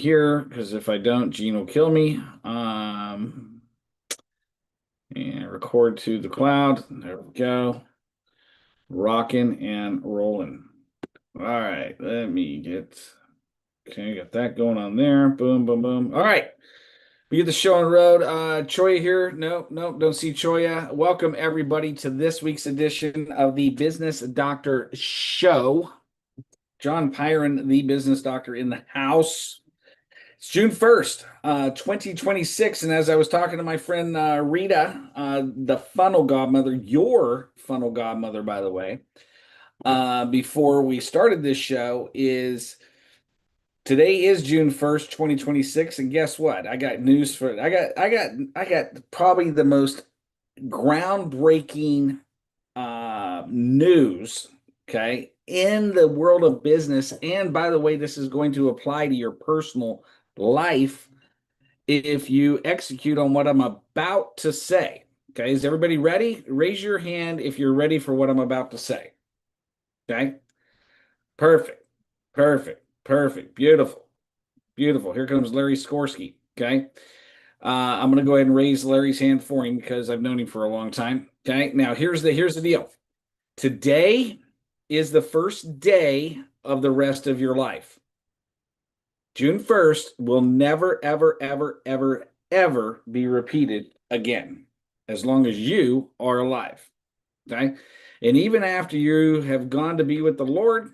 here because if I don't, Gene will kill me. And record to the cloud. There we go. Rocking and rolling. All right, let me get got that going on there. Boom, boom, boom. All right. We get the show on the road. Choya here. Nope, nope, don't see Choya. Welcome everybody to this week's edition of the Business Doctor Show. John Pyron, the business doctor in the house. It's June 1st, 2026. And as I was talking to my friend Rita, the funnel godmother, your funnel godmother, by the way, before we started this show, is today is June 1st, 2026. And guess what? I got news for I got probably the most groundbreaking news, okay, in the world of business. And by the way, this is going to apply to your personal life if you execute on what I'm about to say. Okay, is everybody ready? Raise your hand if you're ready for what I'm about to say. Okay, perfect, perfect, perfect, beautiful, beautiful. Here comes Larry Skorsky. Okay, I'm going to go ahead and raise Larry's hand for him because I've known him for a long time. Okay, now here's the deal. Today is the first day of the rest of your life. June 1st will never, ever, ever, ever, ever be repeated again, as long as you are alive. Okay. And even after you have gone to be with the Lord,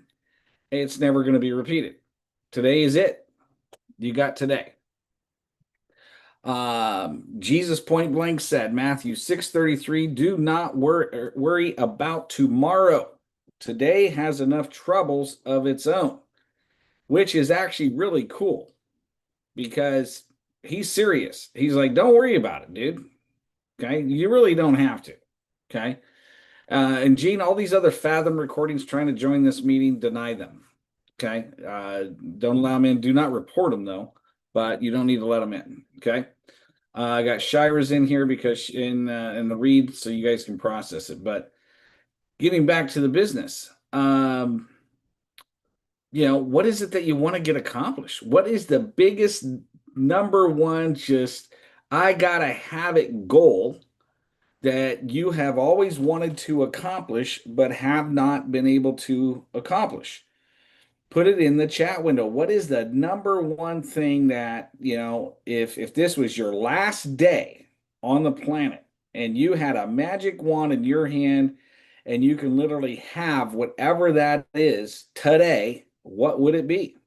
it's never going to be repeated. Today is it. You got today. Jesus point blank said, Matthew 6:33, do not worry about tomorrow. Today has enough troubles of its own, which is actually really cool because he's serious. He's like, don't worry about it, dude. Okay. You really don't have to. Okay. And Gene, all these other Fathom recordings trying to join this meeting, deny them. Okay. Don't allow them in. Do not report them though, but you don't need to let them in. Okay. I got Shira's in here because in the read, so you guys can process it. But getting back to the business, what is it that you want to get accomplished? What is the biggest number one, just I gotta have it goal that you have always wanted to accomplish, but have not been able to accomplish? Put it in the chat window. What is the number one thing that, if this was your last day on the planet and you had a magic wand in your hand and you can literally have whatever that is today, what would it be?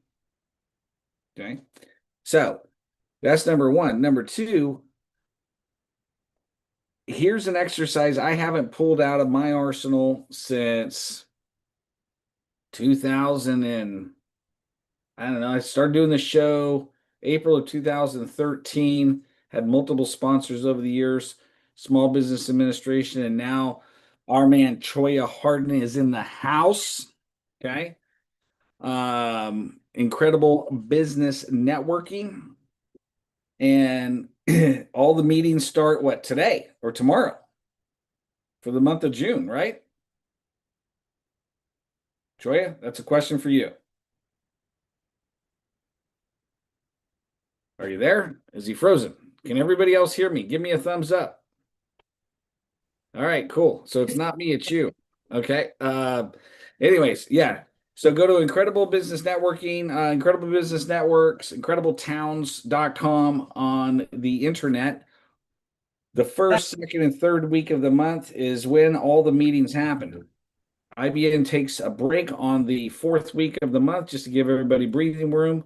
Okay. So that's number one. Number two, here's an exercise I haven't pulled out of my arsenal since 2000 and I don't know. I started doing the show April of 2013, had multiple sponsors over the years, Small Business Administration, and now our man Choya Harden is in the house. Okay. Incredible business networking. And all the meetings start today or tomorrow for the month of June, right? Choya, that's a question for you. Are you there? Is he frozen? Can everybody else hear me? Give me a thumbs up. All right, cool. So it's not me, it's you. Okay. Anyways, yeah. So go to Incredible Business Networking, Incredible Business Networks, incredibletowns.com on the internet. The first, second, and third week of the month is when all the meetings happen. IBN takes a break on the fourth week of the month just to give everybody breathing room.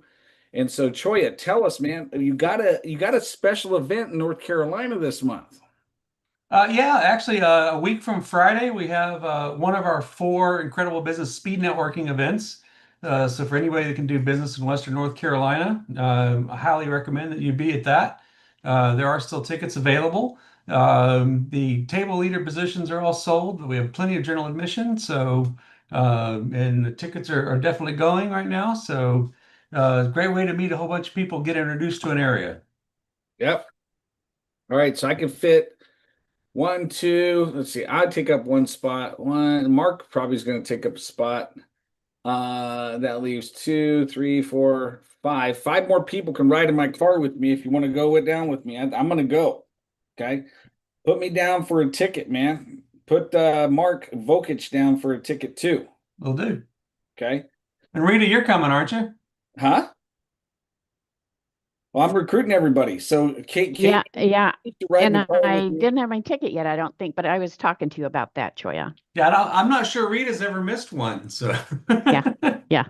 And so, Choya, tell us, man, you got a special event in North Carolina this month. Yeah, actually, a week from Friday, we have one of our four Incredible Business Speed Networking events. So for anybody that can do business in Western North Carolina, I highly recommend that you be at that. There are still tickets available. The table leader positions are all sold, but we have plenty of general admission. So, and the tickets are definitely going right now. So, great way to meet a whole bunch of people, get introduced to an area. Yep. All right, so I can fit one, two. Let's see. I'd take up one spot. One. Mark probably is going to take up a spot. That leaves two, three, four, Five more people can ride in my car with me if you want to go down with me. I'm going to go. Okay. Put me down for a ticket, man. Put Mark Vokich down for a ticket too. Will do. Okay. And Rita, you're coming, aren't you? Huh? Well, I'm recruiting everybody. So Kate Yeah, yeah. needs to ride in And the car with I me. didn't have my ticket yet, I don't think, but I was talking to you about that, Choya. Yeah, I'm not sure Rita's ever missed one. So Yeah, yeah.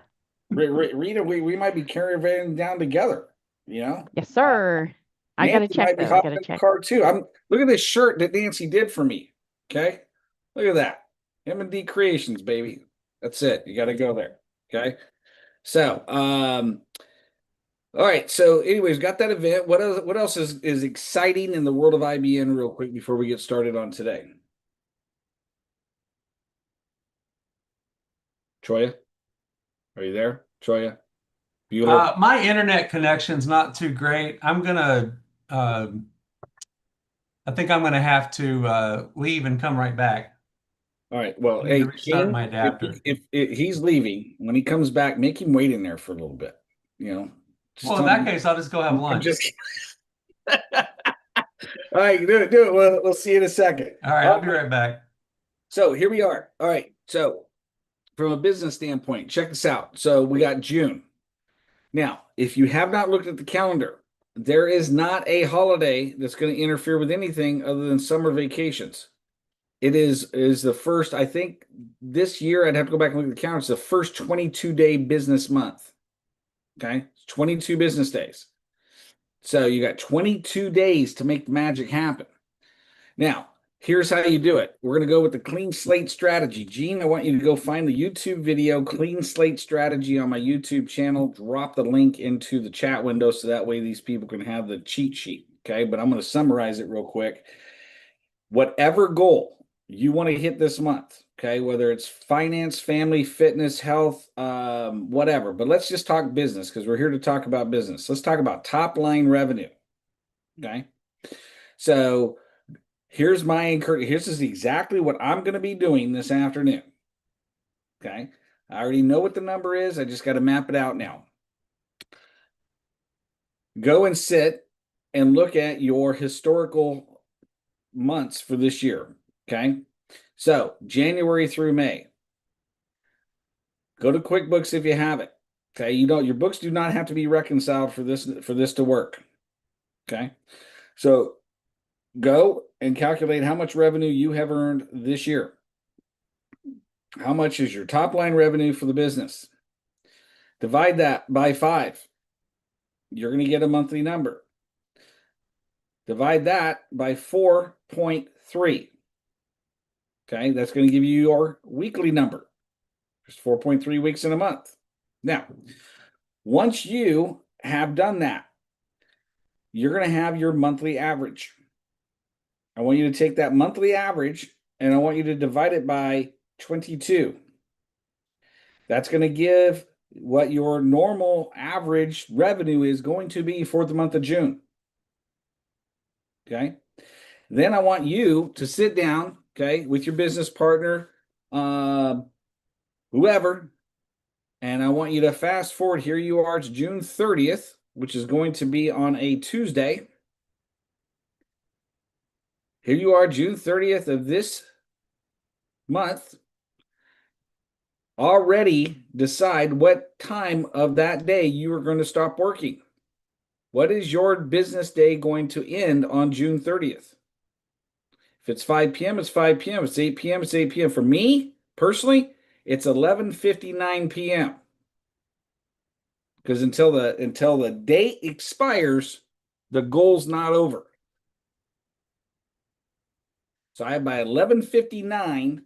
Rita, we might be carrying down together, you know? Yes, sir. I got to Nancy check might be though. I got hopping to in the check. car too. Look at this shirt that Nancy did for me. Okay. Look at that. M&D Creations, baby. That's it. You got to go there. Okay. So, all right. So, anyways, got that event. What else is exciting in the world of IBN real quick before we get started on today? Troya, are you there? Troya? Bueller? my internet connection's not too great. I think I'm gonna have to leave and come right back. All right. Well, I need to hey, restart King, my adapter. if he's leaving, when he comes back, make him wait in there for a little bit. You know, just Well, in tell that him. case, I'll just go have I'm lunch. just All right, do it, do it. We'll see you in a second. All right, I'll be right back. So here we are. All right. So from a business standpoint, check this out. So we got June. Now, if you have not looked at the calendar, there is not a holiday that's going to interfere with anything other than summer vacations. It is the first, I think this year, I'd have to go back and look at the calendar. It's the first 22-day business month. Okay. 22 business days. So you got 22 days to make the magic happen. Now, here's how you do it. We're going to go with the clean slate strategy. Gene, I want you to go find the YouTube video, Clean Slate Strategy, on my YouTube channel. Drop the link into the chat window so that way these people can have the cheat sheet. Okay. But I'm going to summarize it real quick. Whatever goal you want to hit this month, okay, whether it's finance, family, fitness, health, whatever. But let's just talk business because we're here to talk about business. Let's talk about top line revenue. Okay. So here's my encouragement. Here's exactly what I'm going to be doing this afternoon. Okay. I already know what the number is. I just got to map it out now. Go and sit and look at your historical months for this year. Okay. So January through May. Go to QuickBooks if you have it. Okay. Your books do not have to be reconciled for this to work. Okay. So go and calculate how much revenue you have earned this year. How much is your top line revenue for the business? Divide that by 5. You're going to get a monthly number. Divide that by 4.3. Okay, that's going to give you your weekly number. There's 4.3 weeks in a month. Now, once you have done that, you're going to have your monthly average. I want you to take that monthly average and I want you to divide it by 22. That's going to give what your normal average revenue is going to be for the month of June. Okay. Then I want you to sit down, okay, with your business partner, whoever, and I want you to fast forward. Here you are. It's June 30th, which is going to be on a Tuesday. Here you are, June 30th of this month. Already decide what time of that day you are going to stop working. What is your business day going to end on June 30th? If it's 5 p.m., it's 5 p.m. If it's 8 p.m., it's 8 p.m. For me, personally, it's 11:59 p.m. Because until the date expires, the goal's not over. So I have by 11:59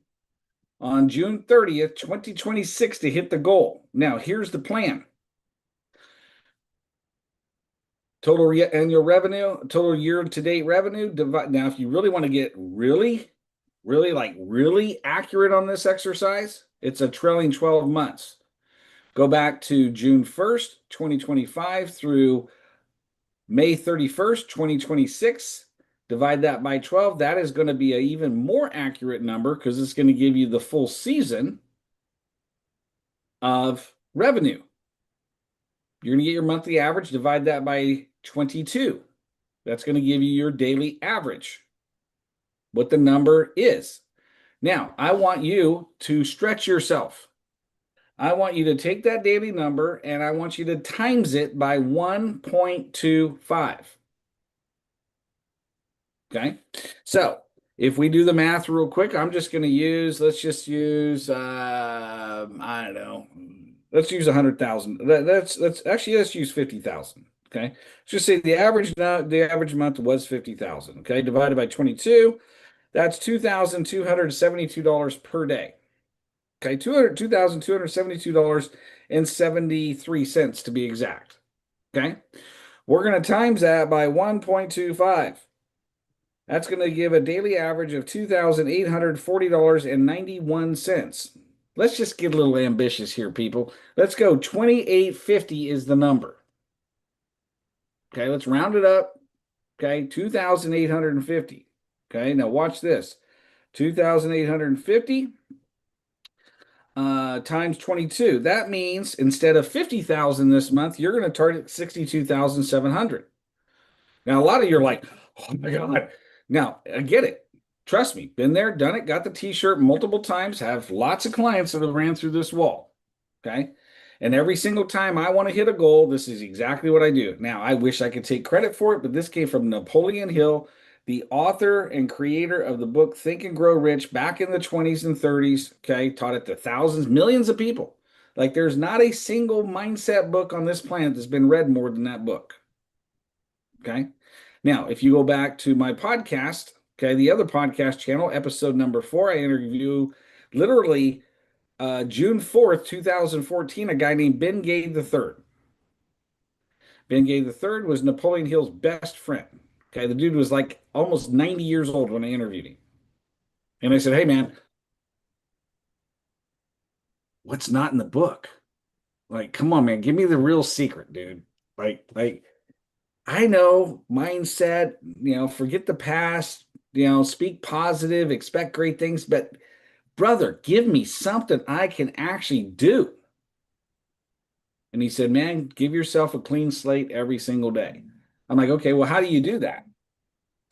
on June 30th, 2026 to hit the goal. Now, here's the plan. Total annual revenue, total year-to-date revenue. Now, if you really want to get really accurate on this exercise, it's a trailing 12 months. Go back to June 1st, 2025 through May 31st, 2026. Divide that by 12. That is going to be an even more accurate number because it's going to give you the full season of revenue. You're going to get your monthly average, divide that by 22. That's going to give you your daily average, what the number is. Now, I want you to stretch yourself. I want you to take that daily number and I want you to times it by 1.25. Okay. So if we do the math real quick, I'm just going to use, let's just use, I don't know, let's use 100,000. Let's use 50,000. Okay. Let's just say the average month was 50,000. Okay. Divided by 22. That's $2,272 per day. Okay, $2,272.73 to be exact. Okay, we're going to times that by 1.25. That's going to give a daily average of $2,840.91. Let's just get a little ambitious here, people. Let's go 2,850 is the number. Okay, let's round it up. Okay, 2,850. Okay, now watch this. 2,850 times 22. That means instead of 50,000 this month, you're going to target 62,700. Now, a lot of you are like, oh my God. Now, I get it. Trust me, been there, done it, got the t-shirt multiple times, have lots of clients that have ran through this wall. Okay. And every single time I want to hit a goal, this is exactly what I do. Now, I wish I could take credit for it, but this came from Napoleon Hill, the author and creator of the book Think and Grow Rich back in the 20s and 30s. Okay. Taught it to thousands, millions of people. Like there's not a single mindset book on this planet that's been read more than that book. Okay. Now, if you go back to my podcast, okay, the other podcast channel, episode number 4, I interview literally June 4th, 2014, a guy named Ben Gay III. Ben Gay III was Napoleon Hill's best friend. Okay, the dude was like almost 90 years old when I interviewed him. And I said, hey, man, what's not in the book? Like, come on, man, give me the real secret, dude. Like, I know mindset, forget the past, speak positive, expect great things, but brother, give me something I can actually do. And he said, man, give yourself a clean slate every single day. I'm like, okay, well, how do you do that?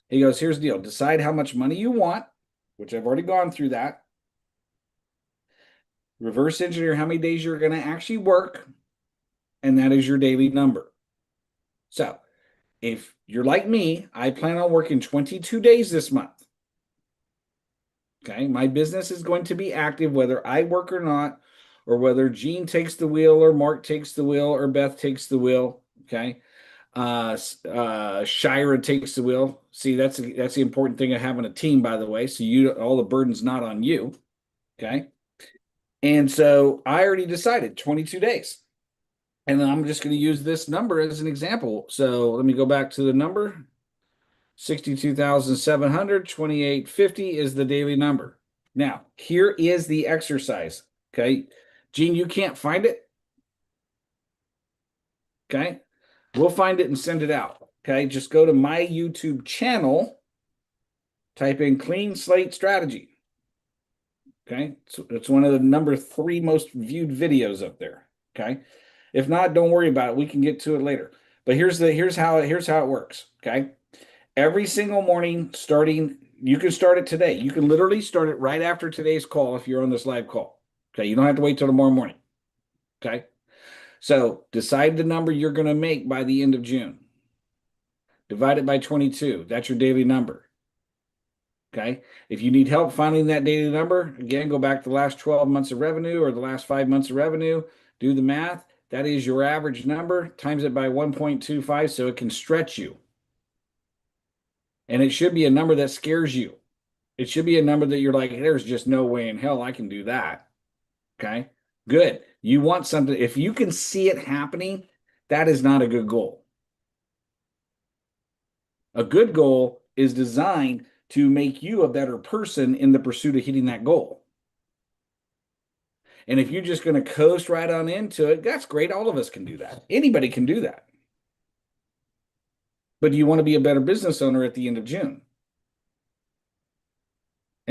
He goes, here's the deal. Decide how much money you want, which I've already gone through that. Reverse engineer how many days you're going to actually work. And that is your daily number. So if you're like me, I plan on working 22 days this month. Okay, my business is going to be active whether I work or not, or whether Gene takes the wheel, or Mark takes the wheel, or Beth takes the wheel. Okay, Shira takes the wheel. See, that's the important thing of having a team, by the way. So all the burden's not on you. Okay, and so I already decided 22 days. And then I'm just going to use this number as an example. So let me go back to the number. 62,700, 2,850 is the daily number. Now, here is the exercise. Okay. Gene, you can't find it. Okay. We'll find it and send it out. Okay. Just go to my YouTube channel, type in Clean Slate Strategy. Okay. So it's one of the number 3 most viewed videos up there. Okay. If not, don't worry about it. We can get to it later. But here's how it works. Okay. Every single morning, you can start it today. You can literally start it right after today's call if you're on this live call. Okay. You don't have to wait till tomorrow morning. Okay. So decide the number you're going to make by the end of June. Divide it by 22. That's your daily number. Okay. If you need help finding that daily number, again, go back to the last 12 months of revenue or the last 5 months of revenue, do the math. That is your average number, times it by 1.25 so it can stretch you. And it should be a number that scares you. It should be a number that you're like, there's just no way in hell I can do that. Okay, good. You want something, if you can see it happening, that is not a good goal. A good goal is designed to make you a better person in the pursuit of hitting that goal. And if you're just going to coast right on into it, that's great. All of us can do that. Anybody can do that. But you want to be a better business owner at the end of June.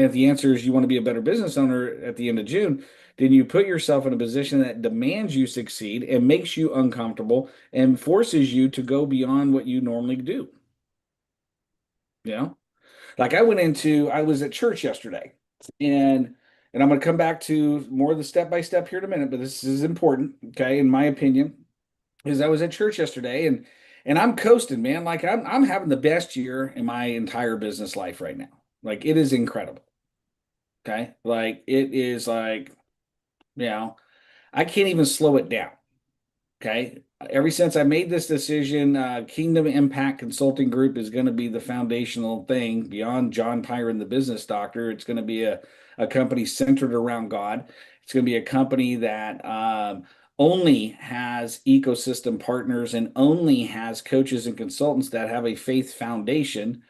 And if the answer is you want to be a better business owner at the end of June, then you put yourself in a position that demands you succeed and makes you uncomfortable and forces you to go beyond what you normally do. You know, like I was at church yesterday, and I'm going to come back to more of the step by step here in a minute, but this is important, okay, in my opinion, is I was at church yesterday, and I'm coasting, man. Like I'm having the best year in my entire business life right now. Like it is incredible. Okay. Like it is like, you know, I can't even slow it down. Okay. Ever since I made this decision, Kingdom Impact Consulting Group is going to be the foundational thing beyond John Pyron, the business doctor. It's going to be a company centered around God. It's going to be a company that only has ecosystem partners and only has coaches and consultants that have a faith foundation.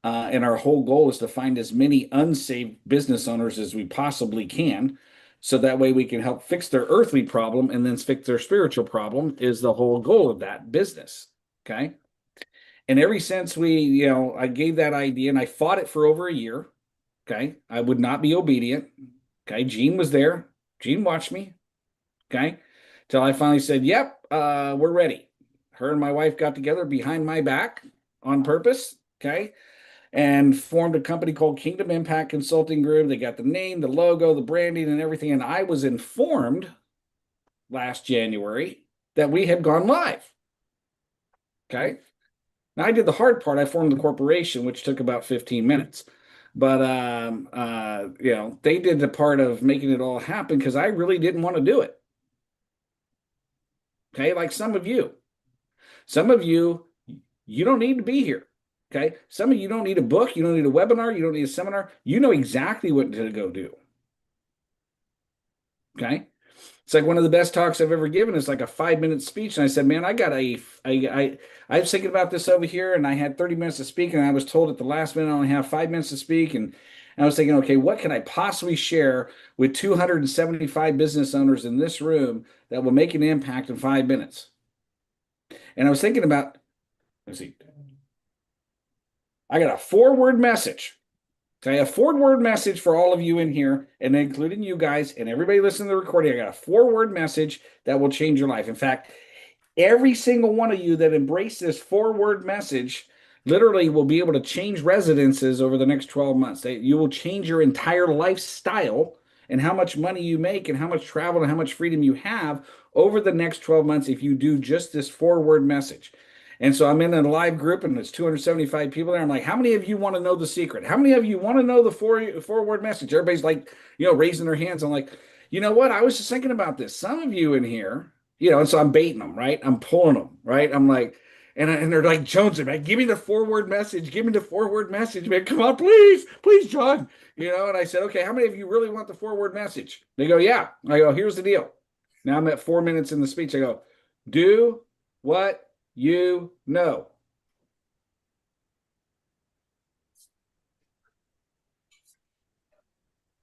And our whole goal is to find as many unsaved business owners as we possibly can. So that way we can help fix their earthly problem and then fix their spiritual problem is the whole goal of that business. Okay. And ever since I gave that idea and I fought it for over a year. Okay. I would not be obedient. Okay. Gene was there. Gene watched me. Okay. Till I finally said, yep, we're ready. Her and my wife got together behind my back on purpose. Okay, and formed a company called Kingdom Impact Consulting Group. They got the name, the logo, the branding, and everything. And I was informed last January that we had gone live. Okay. Now I did the hard part. I formed the corporation, which took about 15 minutes. But they did the part of making it all happen because I really didn't want to do it. Okay, like some of you. Some of you, you don't need to be here. Okay. Some of you don't need a book. You don't need a webinar. You don't need a seminar. You know exactly what to go do. Okay. It's like one of the best talks I've ever given is like a 5-minute speech. And I said, man, I was thinking about this over here and I had 30 minutes to speak. And I was told at the last minute I only have 5 minutes to speak. And I was thinking, okay, what can I possibly share with 275 business owners in this room that will make an impact in 5 minutes? And I was thinking about, let's see, I got a 4-word message. Okay, a 4-word message for all of you in here, and including you guys and everybody listening to the recording. I got a 4-word message that will change your life. In fact, every single one of you that embrace this 4-word message literally will be able to change residences over the next 12 months. You will change your entire lifestyle and how much money you make and how much travel and how much freedom you have over the next 12 months if you do just this 4-word message. And so I'm in a live group and there's 275 people there. I'm like, how many of you want to know the secret? How many of you want to know the 4-word message? Everybody's like, raising their hands. I'm like, you know what? I was just thinking about this. Some of you in here, and so I'm baiting them, right? I'm pulling them, right? I'm like, and they're like, Jonesy, man, give me the 4-word message. Give me the 4-word message, man. Come on, please, please, John. And I said, okay, how many of you really want the 4-word message? They go, yeah. I go, here's the deal. Now I'm at 4 minutes in the speech. I go, do what you know.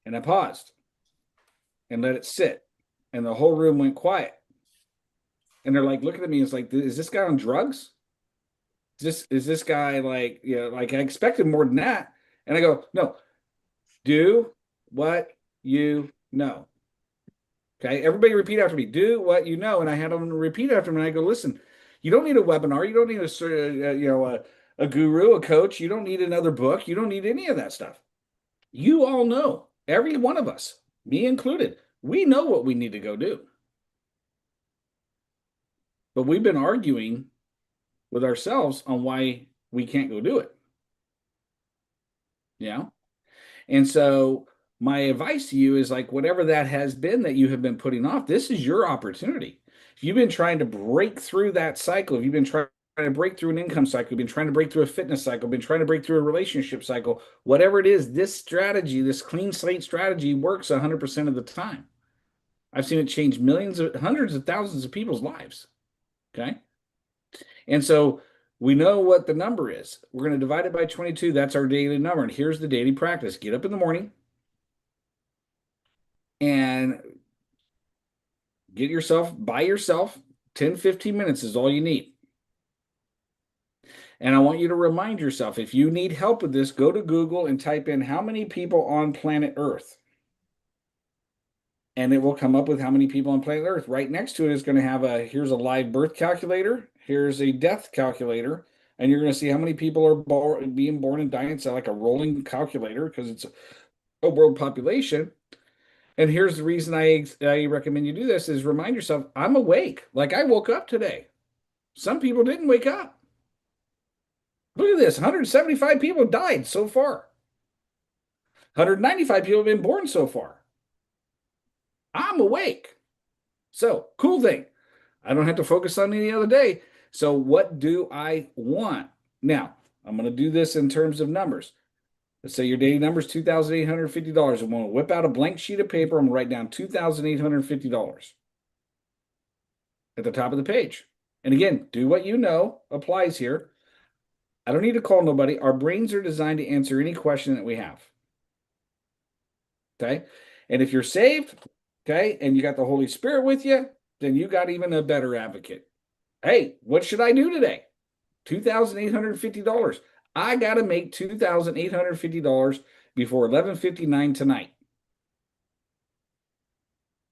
And I paused and let it sit. And the whole room went quiet. And they're like looking at me. It's like, is this guy on drugs? Is this guy like, like I expected more than that. And I go, no, do what you know. Okay. Everybody repeat after me. Do what you know. And I had them repeat after me. And I go, listen, you don't need a webinar. You don't need a guru, a coach. You don't need another book. You don't need any of that stuff. You all know, every one of us, me included, we know what we need to go do. But we've been arguing with ourselves on why we can't go do it. And so my advice to you is like, whatever that has been that you have been putting off, this is your opportunity. If you've been trying to break through that cycle, if you've been trying to break through an income cycle, you've been trying to break through a fitness cycle, been trying to break through a relationship cycle, whatever it is, this strategy, this clean slate strategy works 100% of the time. I've seen it change hundreds of thousands of people's lives. Okay. And so we know what the number is. We're going to divide it by 22. That's our daily number. And here's the daily practice. Get up in the morning and get yourself by yourself. 10, 15 minutes is all you need. And I want you to remind yourself, if you need help with this, go to Google and type in how many people on planet Earth. And it will come up with how many people on planet Earth. Right next to it is going to have here's a live birth calculator. Here's a death calculator. And you're going to see how many people are being born and dying. It's like a rolling calculator because it's a world population. And here's the reason I recommend you do this is remind yourself, I'm awake. Like I woke up today. Some people didn't wake up. Look at this, 175 people died so far. 195 people have been born so far. I'm awake. So, cool thing. I don't have to focus on any other day. So, what do I want? Now, I'm going to do this in terms of numbers. Let's say your daily number is $2,850. I'm going to whip out a blank sheet of paper. I'm going to write down $2,850 at the top of the page. And again, do what you know applies here. I don't need to call nobody. Our brains are designed to answer any question that we have. Okay. And if you're saved, okay, and you got the Holy Spirit with you, then you got even a better advocate. Hey, what should I do today? $2,850. I got to make $2,850 before 11:59 tonight.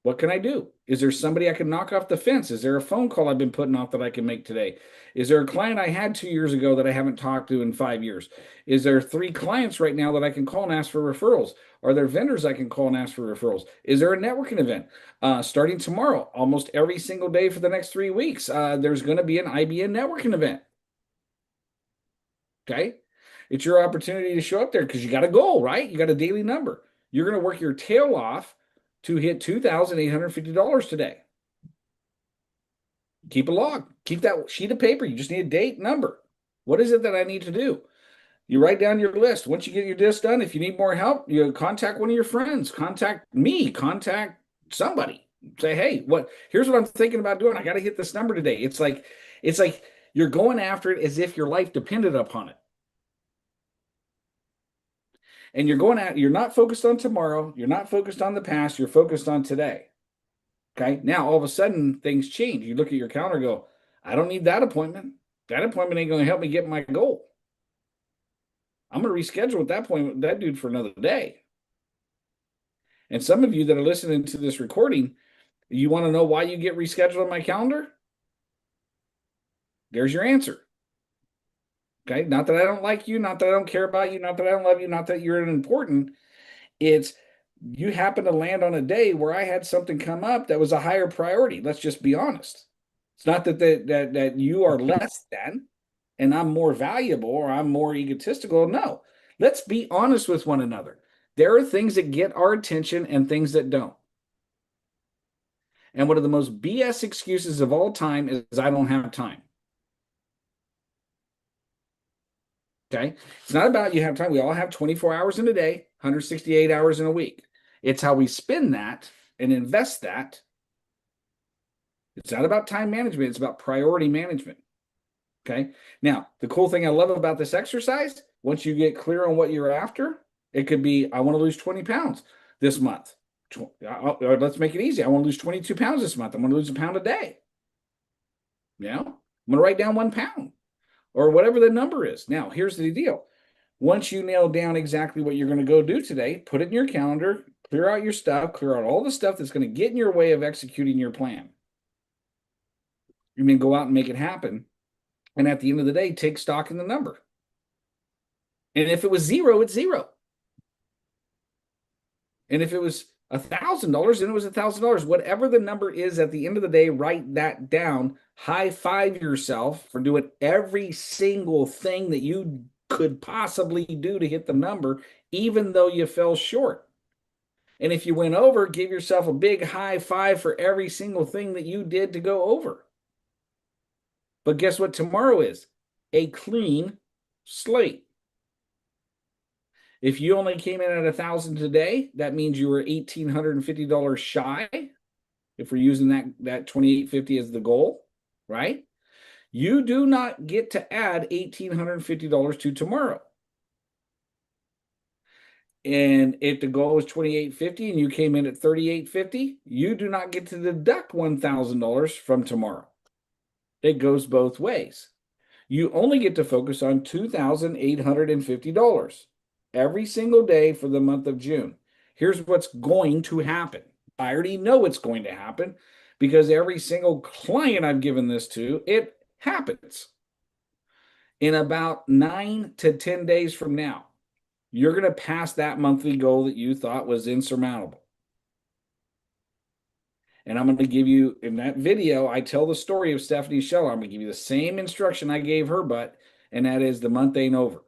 What can I do? Is there somebody I can knock off the fence? Is there a phone call I've been putting off that I can make today? Is there a client I had 2 years ago that I haven't talked to in 5 years? Is there 3 clients right now that I can call and ask for referrals? Are there vendors I can call and ask for referrals? Is there a networking event? Starting tomorrow, almost every single day for the next 3 weeks, there's going to be an IBN networking event. Okay? It's your opportunity to show up there because you got a goal, right? You got a daily number. You're going to work your tail off to hit $2,850 today. Keep a log. Keep that sheet of paper. You just need a date, number. What is it that I need to do? You write down your list. Once you get your list done, if you need more help, you contact one of your friends. Contact me. Contact somebody. Say, hey, here's what I'm thinking about doing. I got to hit this number today. It's like you're going after it as if your life depended upon it. And you're not focused on tomorrow. You're not focused on the past. You're focused on today. Okay. Now, all of a sudden, things change. You look at your calendar and go, I don't need that appointment. That appointment ain't going to help me get my goal. I'm going to reschedule at that point with that dude for another day. And some of you that are listening to this recording, you want to know why you get rescheduled on my calendar? There's your answer. Okay. Not that I don't like you, not that I don't care about you, not that I don't love you, not that you're important. It's you happen to land on a day where I had something come up that was a higher priority. Let's just be honest. It's not that you are less than and I'm more valuable or I'm more egotistical. No, let's be honest with one another. There are things that get our attention and things that don't. And one of the most BS excuses of all time is I don't have time. Okay. It's not about you have time. We all have 24 hours in a day, 168 hours in a week. It's how we spend that and invest that. It's not about time management. It's about priority management. Okay. Now, the cool thing I love about this exercise, once you get clear on what you're after, it could be, I want to lose 20 pounds this month. Let's make it easy. I want to lose 22 pounds this month. I'm going to lose a pound a day. I'm going to write down 1 pound or whatever the number is. Now, here's the deal. Once you nail down exactly what you're going to go do today, put it in your calendar, clear out your stuff, clear out all the stuff that's going to get in your way of executing your plan. And then go out and make it happen. And at the end of the day, take stock in the number. And if it was 0, it's 0. And if it was $1,000, then it was $1,000. Whatever the number is at the end of the day, write that down. High five yourself for doing every single thing that you could possibly do to hit the number, even though you fell short. And if you went over, give yourself a big high five for every single thing that you did to go over. But guess what tomorrow is? A clean slate. If you only came in at 1,000 today, that means you were $1,850 shy. If we're using that 2,850 as the goal, right? You do not get to add $1,850 to tomorrow. And if the goal was 2,850 and you came in at 3,850, you do not get to deduct $1,000 from tomorrow. It goes both ways. You only get to focus on $2,850 every single day for the month of June. Here's what's going to happen. I already know it's going to happen because every single client I've given this to, it happens. In about 9 to 10 days from now, you're going to pass that monthly goal that you thought was insurmountable. And I'm going to give you, in that video, I tell the story of Stephanie Scheller. I'm going to give you the same instruction I gave her, and that is the month ain't over.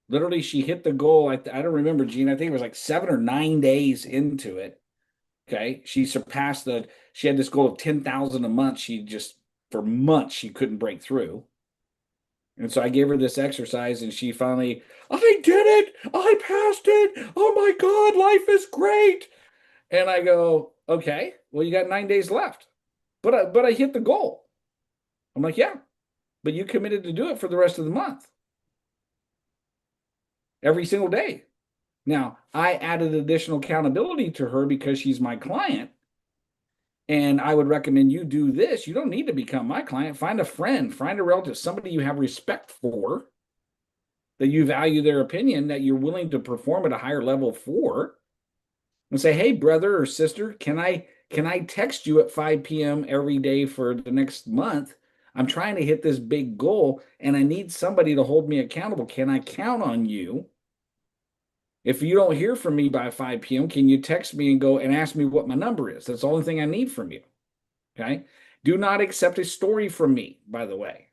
Literally, she hit the goal. I don't remember, Gene. I think it was like 7 or 9 days into it. Okay. She surpassed she had this goal of 10,000 a month. For months, she couldn't break through. And so I gave her this exercise and she finally, I did it. I passed it. Oh my God, life is great. And I go, okay, well, you got 9 days left. But I hit the goal. I'm like, yeah, but you committed to do it for the rest of the month. Every single day. Now, I added additional accountability to her because she's my client. And I would recommend you do this. You don't need to become my client. Find a friend, find a relative, somebody you have respect for, that you value their opinion, that you're willing to perform at a higher level for, and say, hey, brother or sister, can I text you at 5 p.m. every day for the next month? I'm trying to hit this big goal and I need somebody to hold me accountable. Can I count on you? If you don't hear from me by 5 p.m., can you text me and go and ask me what my number is? That's the only thing I need from you. Okay. Do not accept a story from me, by the way.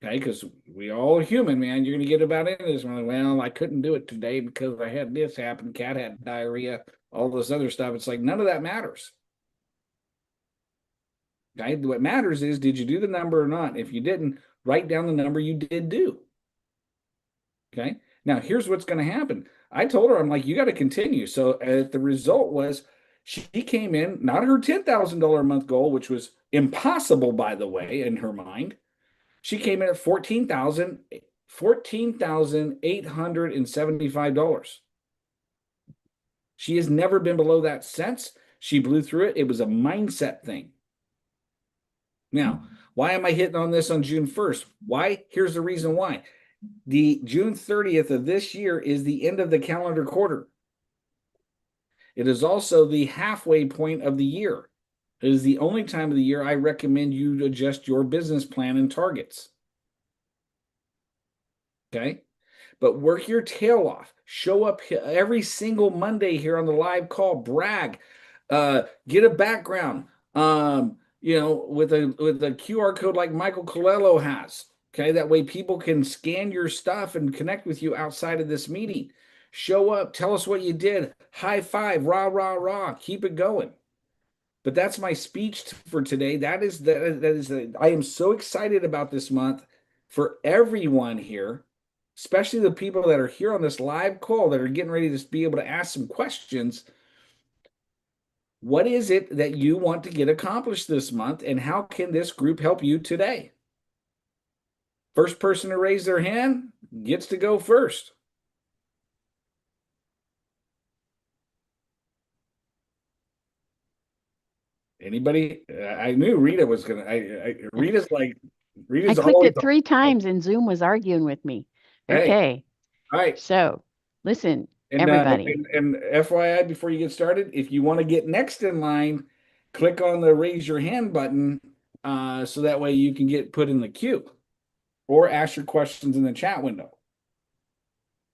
Okay. Because we all human, man. You're going to get about into this. Well, I couldn't do it today because I had this happen. Cat had diarrhea, all this other stuff. It's like none of that matters. Okay. What matters is, did you do the number or not? If you didn't, write down the number you did do. Okay. Now, here's what's going to happen. I told her, I'm like, you got to continue. So the result was she came in, not her $10,000 a month goal, which was impossible, by the way, in her mind. She came in at $14,875. She has never been below that since. She blew through it. It was a mindset thing. Now, why am I hitting on this on June 1st? Why? Here's the reason why. The June 30th of this year is the end of the calendar quarter. It is also the halfway point of the year. It is the only time of the year I recommend you adjust your business plan and targets. Okay? But work your tail off. Show up every single Monday here on the live call. Brag. Get a background. With a QR code like Michael Colello has. Okay, that way people can scan your stuff and connect with you outside of this meeting. Show up, tell us what you did. High five, rah, rah, rah. Keep it going. But that's my speech for today. I am so excited about this month for everyone here, especially the people that are here on this live call that are getting ready to be able to ask some questions. What is it that you want to get accomplished this month, and how can this group help you today? First person to raise their hand gets to go first. Anybody? I knew Rita was gonna. Rita's I clicked always it 3 times and Zoom was arguing with me. Hey. Okay. All right. So listen, And, everybody. and FYI, before you get started, if you want to get next in line, click on the raise your hand button so that way you can get put in the queue or ask your questions in the chat window.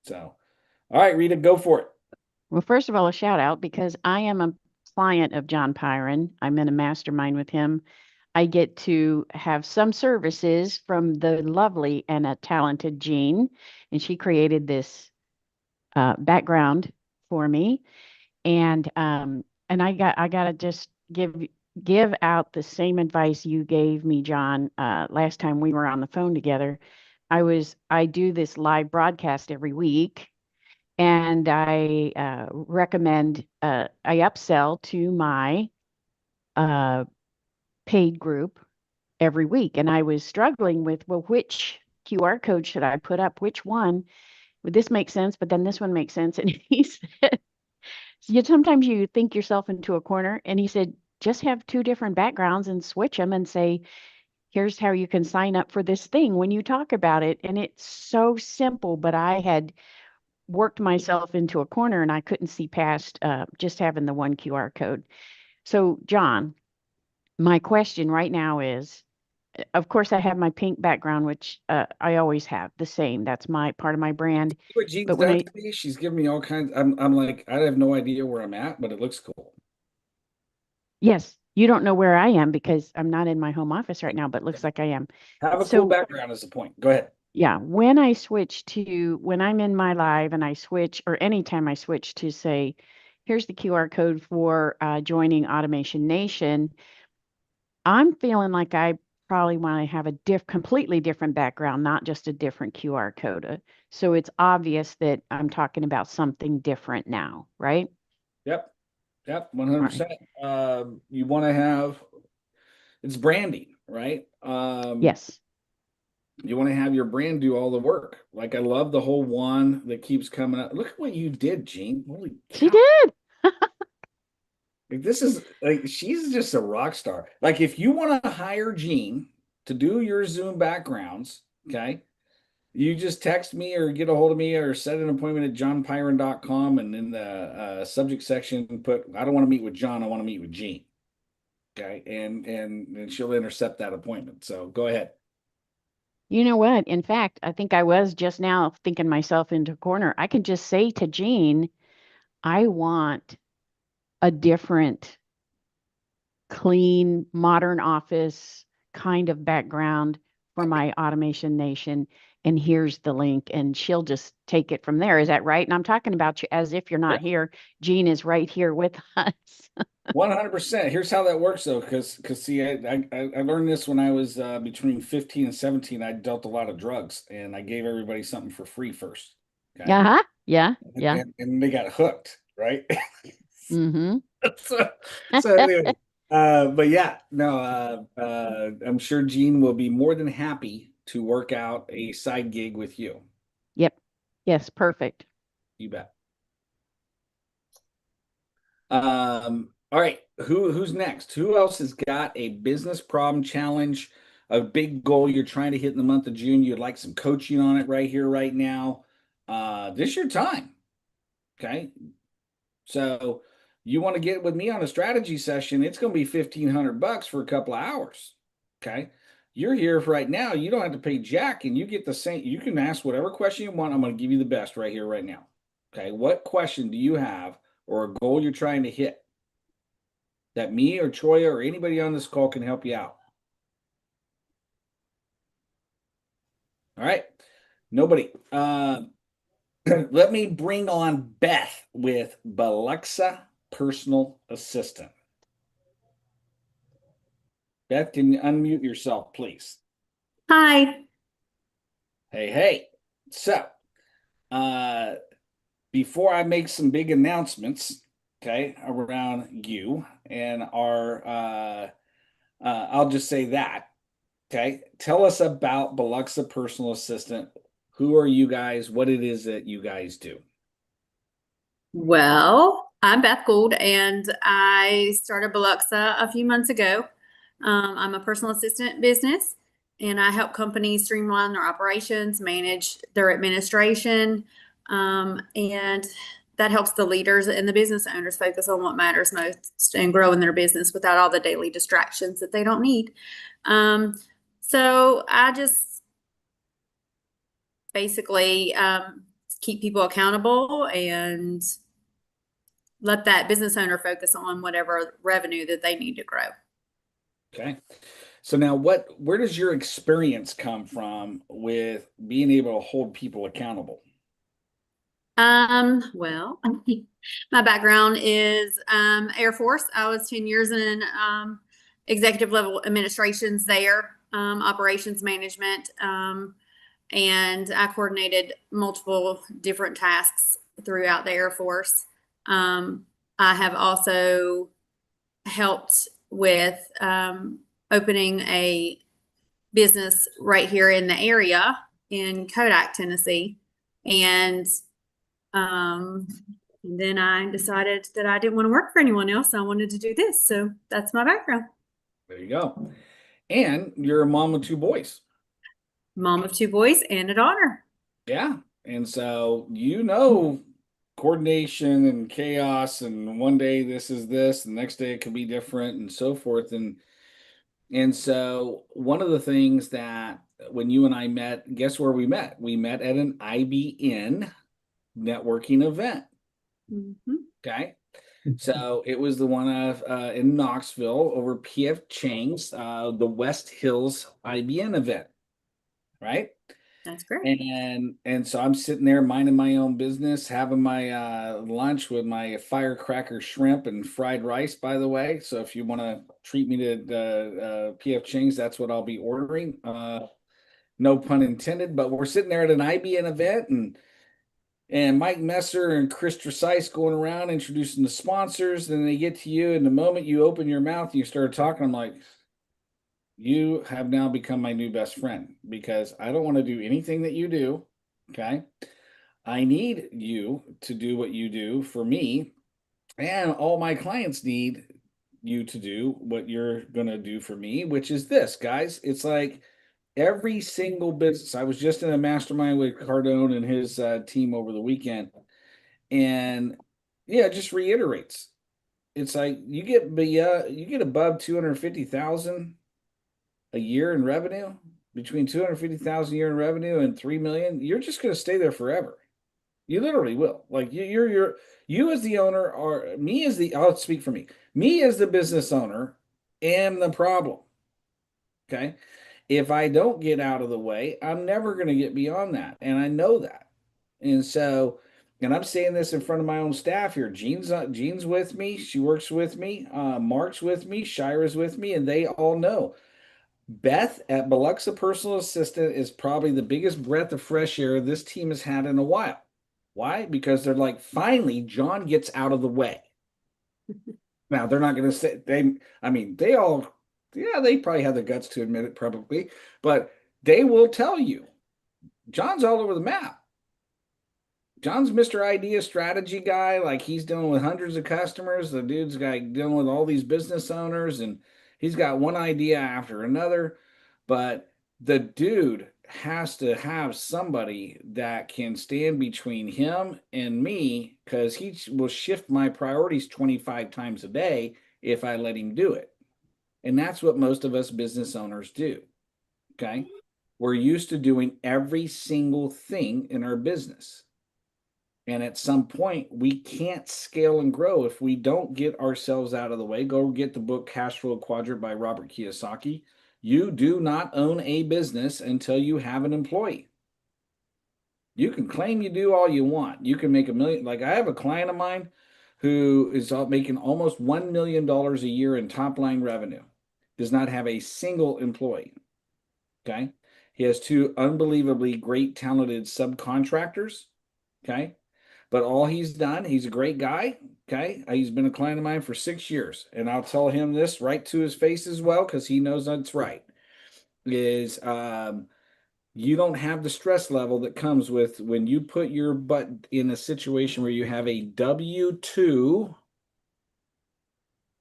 So, all right, Rita, go for it. Well, first of all, a shout out because I am a client of John Pyron. I'm in a mastermind with him. I get to have some services from the lovely and a talented Jean, and she created this background for me. And I gotta just give out the same advice you gave me, John, last time we were on the phone together. I do this live broadcast every week, and I recommend I upsell to my paid group every week. And I was struggling with, well, which QR code should I put up? Which one? Would this make sense? But then this one makes sense. And he said, sometimes you think yourself into a corner. And he said, just have 2 different backgrounds and switch them and say, here's how you can sign up for this thing when you talk about it. And it's so simple, but I had worked myself into a corner and I couldn't see past just having the one QR code. So, John, my question right now is, of course, I have my pink background, which I always have the same. That's my part of my brand. See what Jean's But when done I, to me? She's giving me all kinds. I'm like, I have no idea where I'm at, but it looks cool. yes, you don't know where I am because I'm not in my home office right now, but looks like I am. Have a cool So, background is the point. Go ahead. yeah, when I switch to, when I'm in my live and I switch, or anytime I switch to say, here's the QR code for joining Automation Nation, I'm feeling like I probably want to have a completely different background, not just a different QR code. So it's obvious that I'm talking about something different now, right? Yep. Yep. All right. 100%. You want to have it's branding, right? Yes, You want to have your brand do all the work. Like I love the whole one that keeps coming up. Look at what you did, Jean. Holy she cow. did. Like this is like she's just a rock star. Like if you want to hire Jean to do your Zoom backgrounds, okay, you just text me or get a hold of me or set an appointment at johnpyron.com and in the subject section put I don't want to meet with John, I want to meet with Jean. Okay, and she'll intercept that appointment. So go ahead. You know what? In fact, I think I was just now thinking myself into a corner. I can just say to Jean, I want a different, clean, modern office kind of background for my Automation Nation. And here's the link, and she'll just take it from there. Is that right? And I'm talking about you as if you're not here. Jean is right here with us. 100%. Here's how that works though, because see, I learned this when I was between 15 and 17. I dealt a lot of drugs, and I gave everybody something for free first. Okay, Uh-huh. Yeah. Yeah. and they got hooked, right? Mm-hmm. so, so anyway, but yeah, no, I'm sure Gene will be more than happy to work out a side gig with you. Yep. Yes. Perfect. You bet. All right, who's next? Who else has got a business problem challenge, a big goal you're trying to hit in the month of June? You'd like some coaching on it right here, right now. This is your time. Okay. So you want to get with me on a strategy session, it's going to be $1,500 for a couple of hours. Okay. You're here for right now. You don't have to pay Jack and you get the same. You can ask whatever question you want. I'm going to give you the best right here, right now. Okay. What question do you have or a goal you're trying to hit that me or Troy or anybody on this call can help you out? All right. Nobody. Let me bring on Beth with Biloxi Personal Assistant. Beth, can you unmute yourself, please? Hi. Hey. So, before I make some big announcements, okay, around you and our, I'll just say that, okay, tell us about Biloxi Personal Assistant. Who are you guys? What it is that you guys do? Well, I'm Beth Gould, and I started Biloxi a few months ago. I'm a personal assistant business, and I help companies streamline their operations, manage their administration, and that helps the leaders and the business owners focus on what matters most and grow in their business without all the daily distractions that they don't need. So I just basically keep people accountable and let that business owner focus on whatever revenue that they need to grow. Okay. So now where does your experience come from with being able to hold people accountable? Well, my background is Air Force. I was 10 years in executive level administrations there, operations management, and I coordinated multiple different tasks throughout the Air Force. I have also helped with opening a business right here in the area in Kodak, Tennessee. And then I decided that I didn't want to work for anyone else. I wanted to do this. So that's my background. There you go. And you're a mom of two boys. Mom of two boys and a daughter. Yeah. And so, coordination and chaos, and one day this is this, the next day it could be different, and so forth. And so one of the things that when you and I met, guess where we met? We met at an IBN networking event. Mhm. Okay. So it was the one in Knoxville over PF Chang's, the West Hills IBN event, right? That's great. And so I'm sitting there minding my own business, having my lunch with my firecracker shrimp and fried rice, by the way. So if you want to treat me to PF Chang's, that's what I'll be ordering. No pun intended, but we're sitting there at an IBN event, and Mike Messer and Chris Tresice going around introducing the sponsors. Then they get to you, and the moment you open your mouth and you start talking, I'm like, you have now become my new best friend, because I don't want to do anything that you do. Okay. I need you to do what you do for me, and all my clients need you to do what you're going to do for me, which is this, guys. It's like every single business. I was just in a mastermind with Cardone and his team over the weekend. And yeah, it just reiterates. It's like you get above 250,000 a year in revenue, between 250,000 a year in revenue and 3 million, you're just going to stay there forever. You literally will. Like you as the owner, or me as the, I'll speak for me. Me as the business owner am the problem. Okay. If I don't get out of the way, I'm never going to get beyond that. And I know that. And so, and I'm saying this in front of my own staff here. Jean's with me. She works with me. Mark's with me. Shira's with me. And they all know Beth at Biloxi Personal Assistant is probably the biggest breath of fresh air this team has had in a while. Why? Because they're like, finally, John gets out of the way. Now, they're not going to say, they all, yeah, they probably have the guts to admit it, probably, but they will tell you John's all over the map. John's Mr. Idea strategy guy. Like, he's dealing with hundreds of customers. The dude's guy dealing with all these business owners, and he's got one idea after another. But the dude has to have somebody that can stand between him and me, because he will shift my priorities 25 times a day if I let him do it. And that's what most of us business owners do. Okay. We're used to doing every single thing in our business. And at some point, we can't scale and grow if we don't get ourselves out of the way. Go get the book Cash Flow Quadrant by Robert Kiyosaki. You do not own a business until you have an employee. You can claim you do all you want. You can make $1 million. Like, I have a client of mine who is making almost $1 million a year in top line revenue, does not have a single employee. Okay. He has two unbelievably great, talented subcontractors. Okay. But all he's done, he's a great guy. Okay. He's been a client of mine for 6 years. And I'll tell him this right to his face as well, because he knows that's right. Is you don't have the stress level that comes with when you put your butt in a situation where you have a W-2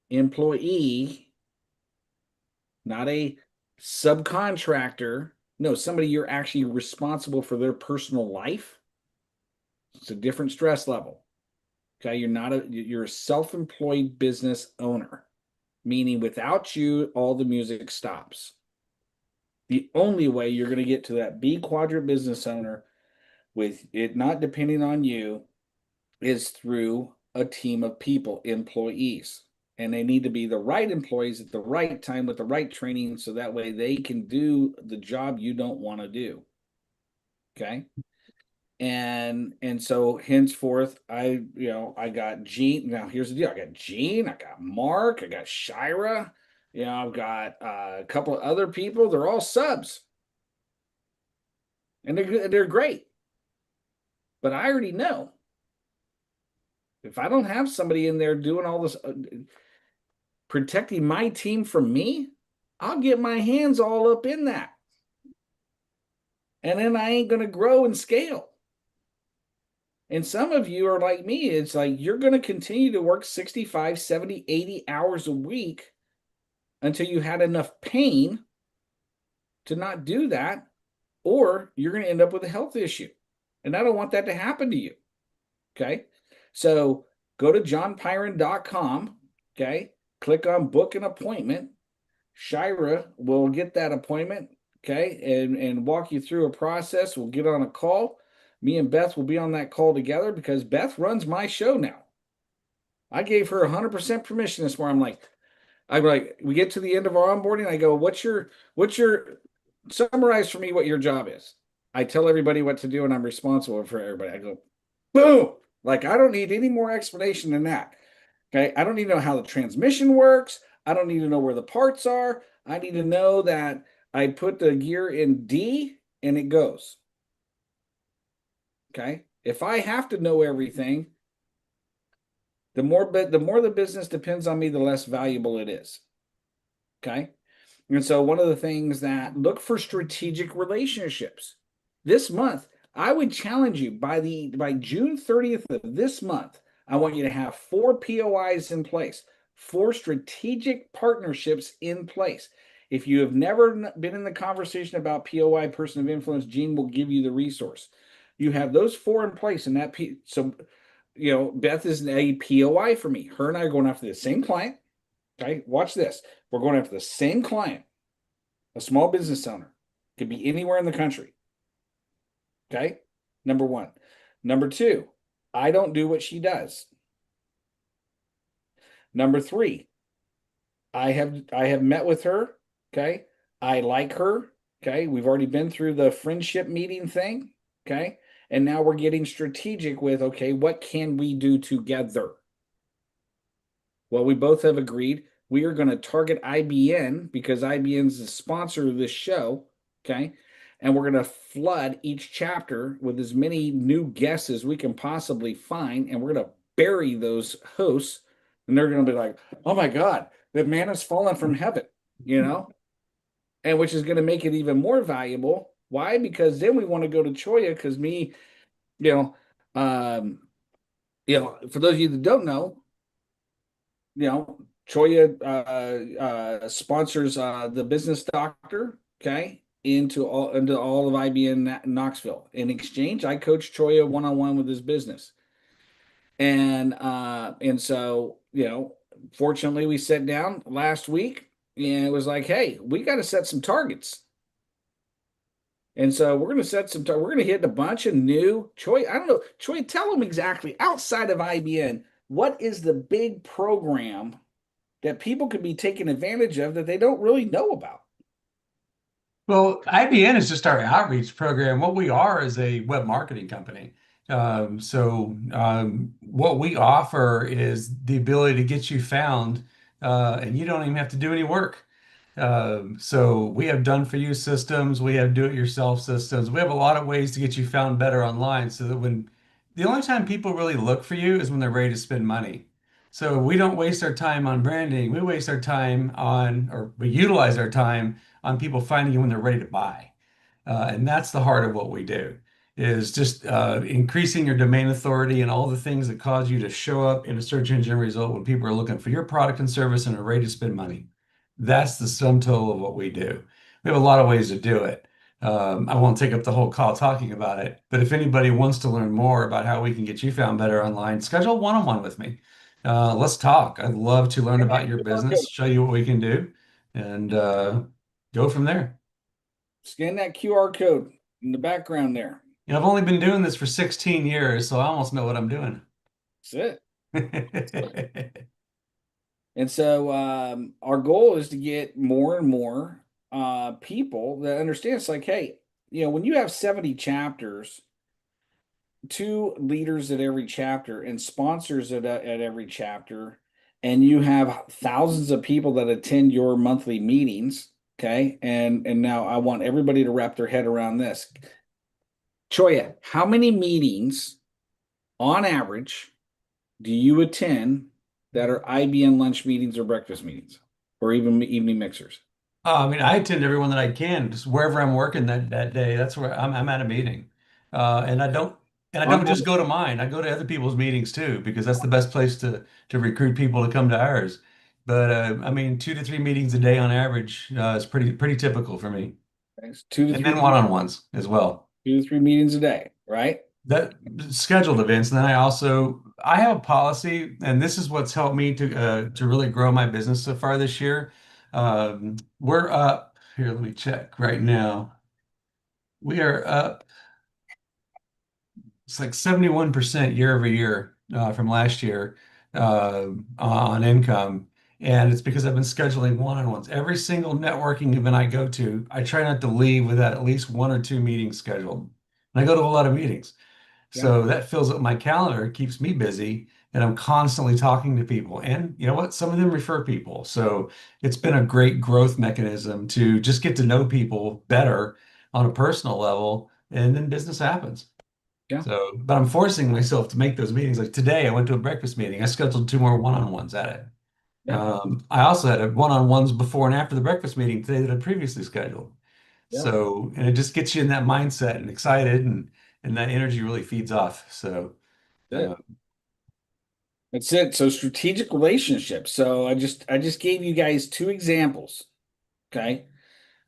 employee, not a subcontractor. No, somebody you're actually responsible for their personal life. It's a different stress level. Okay, you're a self-employed business owner, meaning without you, all the music stops. The only way you're going to get to that B quadrant business owner with it not depending on you is through a team of people, employees. And they need to be the right employees at the right time with the right training, so that way they can do the job you don't want to do. Okay. And so henceforth, I got Gene. Now here's the deal. I got Gene, I got Mark, I got Shira, I've got a couple of other people. They're all subs. And they're great. But I already know if I don't have somebody in there doing all this, protecting my team from me, I'll get my hands all up in that. And then I ain't going to grow and scale. And some of you are like me. It's like you're going to continue to work 65, 70, 80 hours a week until you had enough pain to not do that, or you're going to end up with a health issue. And I don't want that to happen to you. Okay. So go to johnpyron.com. Okay. Click on book an appointment. Shira will get that appointment. Okay. And walk you through a process. We'll get on a call. Me and Beth will be on that call together because Beth runs my show now. I gave her 100% permission this morning. I'm like, we get to the end of our onboarding. I go, what's your, summarize for me what your job is. I tell everybody what to do and I'm responsible for everybody. I go, boom. Like, I don't need any more explanation than that. Okay. I don't need to know how the transmission works. I don't need to know where the parts are. I need to know that I put the gear in D and it goes. Okay. If I have to know everything, the more the business depends on me, the less valuable it is. Okay. And so one of the things that look for strategic relationships this month, I would challenge you by June 30th of this month, I want you to have 4 POIs in place, 4 strategic partnerships in place. If you have never been in the conversation about POI, person of influence, Gene will give you the resource. You have those 4 in place, and so Beth is a POI for me. Her and I are going after the same client. Okay, watch this. We're going after the same client, a small business owner. Could be anywhere in the country. Okay, number 1. Number 2, I don't do what she does. Number 3, I have met with her. Okay, I like her. Okay, we've already been through the friendship meeting thing. Okay, and now we're getting strategic with, okay, what can we do together? Well, we both have agreed we are going to target IBN because IBN is the sponsor of this show. Okay. And we're going to flood each chapter with as many new guests as we can possibly find. And we're going to bury those hosts. And they're going to be like, oh my God, the man has fallen from heaven, and which is going to make it even more valuable. Why? Because then we want to go to Choya because for those of you that don't know, Choya sponsors the Business Doctor, okay, into all of IBN Knoxville. In exchange, I coach Choya one-on-one with his business, and so fortunately, we sat down last week and it was like, hey, we got to set some targets. And so we're going to we're going to hit a bunch of new Choya. I don't know, Choya, tell them exactly outside of IBN, what is the big program that people could be taking advantage of that they don't really know about? Well, IBN is just our outreach program. What we are is a web marketing company. What we offer is the ability to get you found, and you don't even have to do any work. So we have done for you systems, we have do-it-yourself systems. We have a lot of ways to get you found better online so that the only time people really look for you is when they're ready to spend money. So we don't waste our time on branding. We waste our time or we utilize our time on people finding you when they're ready to buy. And that's the heart of what we do, is just increasing your domain authority and all the things that cause you to show up in a search engine result when people are looking for your product and service and are ready to spend money. That's the sum total of what we do. We have a lot of ways to do it. I won't take up the whole call talking about it, but if anybody wants to learn more about how we can get you found better online, schedule one-on-one with me. Let's talk. I'd love to learn about your business, show you what we can do, and go from there. Scan that QR code in the background there. I've only been doing this for 16 years, so I almost know what I'm doing. That's it. And so our goal is to get more and more people that understand. It's like, hey, when you have 70 chapters, 2 leaders at every chapter and sponsors at every chapter, and you have thousands of people that attend your monthly meetings, okay? And now I want everybody to wrap their head around this. Choya, how many meetings on average do you attend that are IBN lunch meetings or breakfast meetings or even evening mixers? I attend everyone that I can, just wherever I'm working that day. That's where I'm at a meeting. And I don't just go to mine. I go to other people's meetings too, because that's the best place to recruit people to come to ours. But 2 to 3 meetings a day on average is pretty typical for me. It's two to And three, then one-on-ones as well. 2 to 3 meetings a day, right? That scheduled events. And then I have a policy, and this is what's helped me to really grow my business so far this year. We're up here. Let me check right now. We are up. It's like 71% year over year from last year on income. And it's because I've been scheduling one-on-ones. Every single networking event I go to, I try not to leave without at least 1 or 2 meetings scheduled. And I go to a lot of meetings. Yeah. So that fills up my calendar, keeps me busy, and I'm constantly talking to people. And you know what? Some of them refer people. So it's been a great growth mechanism to just get to know people better on a personal level, and then business happens. Yeah. So, but I'm forcing myself to make those meetings. Like today, I went to a breakfast meeting. I scheduled 2 more one-on-ones at it. Yeah. I also had a one-on-ones before and after the breakfast meeting today that I previously scheduled. Yeah. So, and it just gets you in that mindset and excited, and that energy really feeds off. So, That's it. That's it. So strategic relationships. So I just gave you guys 2 examples, okay,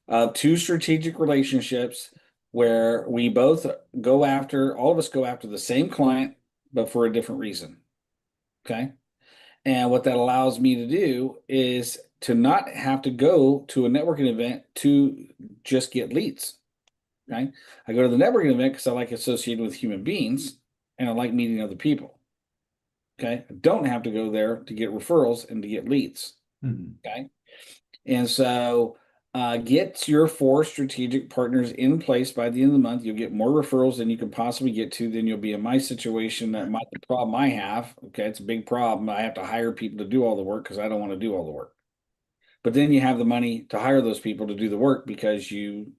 of 2 strategic relationships where we both go after, all of us go after the same client, but for a different reason. Okay. And what that allows me to do is to not have to go to a networking event to just get leads. Okay. I go to the networking event because I like associating with human beings and I like meeting other people. Okay. I don't have to go there to get referrals and to get leads. Okay. And so get your 4 strategic partners in place by the end of the month. You'll get more referrals than you can possibly get to. Then you'll be in my situation that the problem I have. Okay. It's a big problem. I have to hire people to do all the work because I don't want to do all the work. But then you have the money to hire those people to do the work because you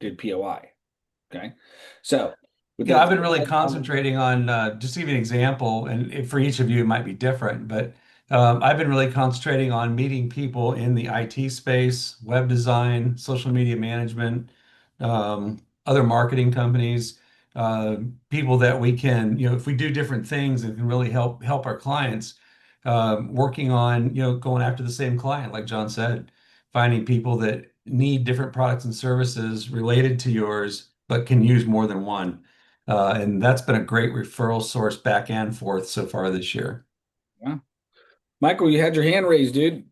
did POI. Okay. So yeah, I've been really concentrating on just to give you an example, and for each of you, it might be different, but I've been really concentrating on meeting people in the IT space, web design, social media management, other marketing companies, uh, people that we can, if we do different things and can really help our clients, working on, going after the same client, like John said, finding people that need different products and services related to yours, but can use more than one. And that's been a great referral source back and forth so far this year. Yeah. Michael, you had your hand raised, dude.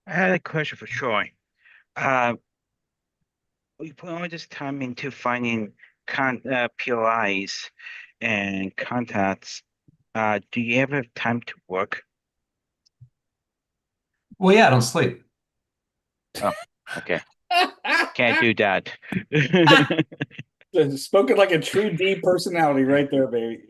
I had a question for Troy. We put all this time into finding POIs and contacts. Do you ever have time to work? Well, yeah, I don't sleep. Oh, okay. Can't do that. Spoken like a true D personality right there, baby.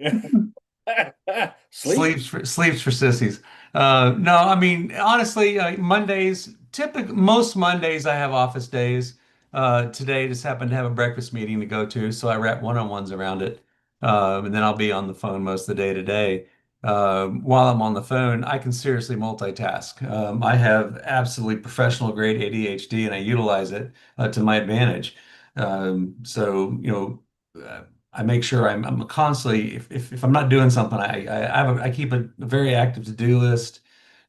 Sleeps for sissies. No, I mean, honestly, most Mondays I have office days. Today just happened to have a breakfast meeting to go to, so I wrap one-on-ones around it. And then I'll be on the phone most of the day today. While I'm on the phone, I can seriously multitask. I have absolutely professional grade ADHD, and I utilize it to my advantage. So, I make sure I'm constantly, if I'm not doing something, I keep a very active to-do list.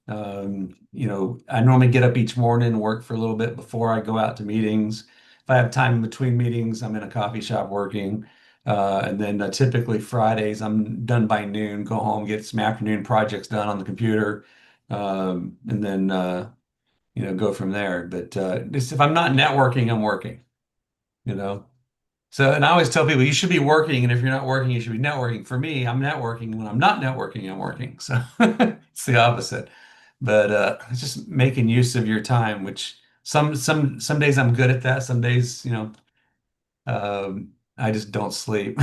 I normally get up each morning and work for a little bit before I go out to meetings. If I have time in between meetings, I'm in a coffee shop working. And then typically Fridays, I'm done by noon, go home, get some afternoon projects done on the computer, and then go from there. But if I'm not networking, I'm working, you know. So, and I always tell people you should be working, and if you're not working, you should be networking. For me, I'm networking. When I'm not networking, I'm working. So it's the opposite. But it's just making use of your time, which some days I'm good at that. Some days, I just don't sleep.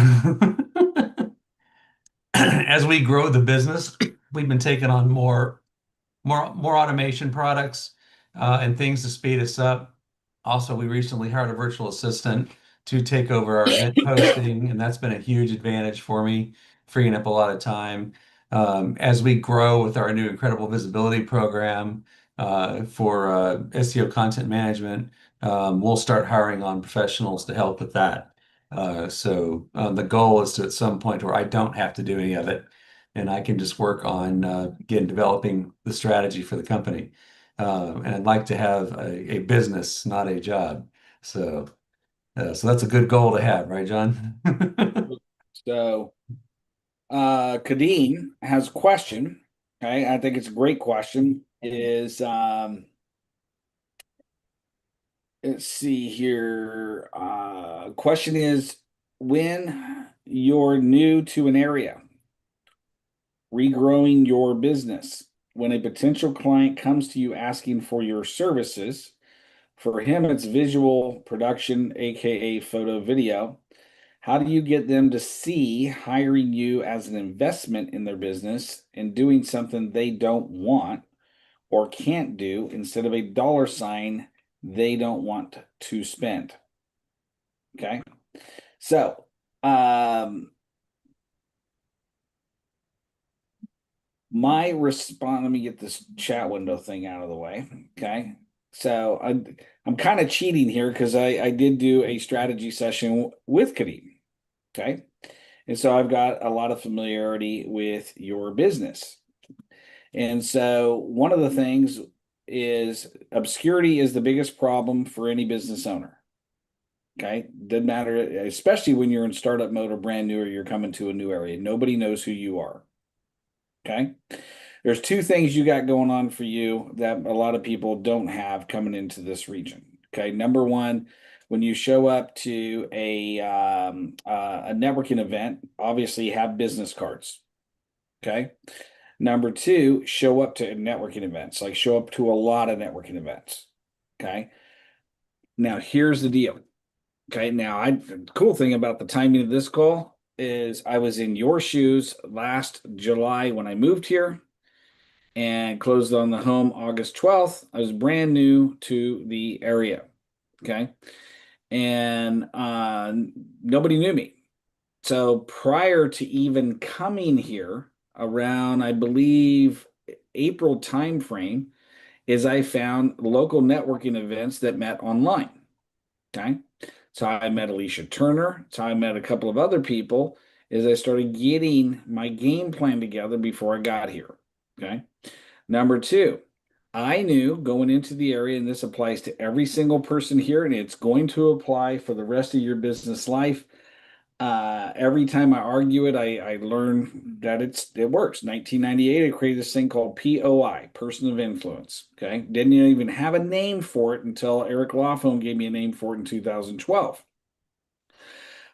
As we grow the business, we've been taking on more automation products and things to speed us up. Also, we recently hired a virtual assistant to take over our event posting, and that's been a huge advantage for me, freeing up a lot of time. As we grow with our new Incredible Visibility program for SEO content management, we'll start hiring on professionals to help with that. So the goal is to at some point where I don't have to do any of it, and I can just work on again developing the strategy for the company. And I'd like to have a business, not a job. So, so that's a good goal to have, right, John? So, Kadeem has a question. Okay, I think it's a great question. Is let's see here. Question is, when you're new to an area, regrowing your business, when a potential client comes to you asking for your services, for him, it's visual production, aka photo video. How do you get them to see hiring you as an investment in their business and doing something they don't want or can't do instead of a dollar sign they don't want to spend? Okay. So, my response, let me get this chat window thing out of the way. Okay. So I'm kind of cheating here because I did do a strategy session with Kadeem. Okay. And so I've got a lot of familiarity with your business. And so one of the things is obscurity is the biggest problem for any business owner. Okay. Doesn't matter, especially when you're in startup mode or brand new or you're coming to a new area. Nobody knows who you are. Okay. There's two things you got going on for you that a lot of people don't have coming into this region. Okay. Number one, when you show up to a networking event, obviously have business cards. Okay. Number two, show up to networking events, like show up to a lot of networking events. Okay. Now here's the deal. Okay. Now, the cool thing about the timing of this call is I was in your shoes last July when I moved here and closed on the home August 12th. I was brand new to the area. Okay. And nobody knew me. So prior to even coming here around, I believe, April timeframe, is I found local networking events that met online. Okay. So I met Alicia Turner. So I met a couple of other people as I started getting my game plan together before I got here. Okay. Number two, I knew going into the area, and this applies to every single person here, and it's going to apply for the rest of your business life. Every time I argue it, I learn that it works. 1998, I created this thing called POI, Person of Influence. Okay, didn't even have a name for it until Eric Lawfone gave me a name for it in 2012.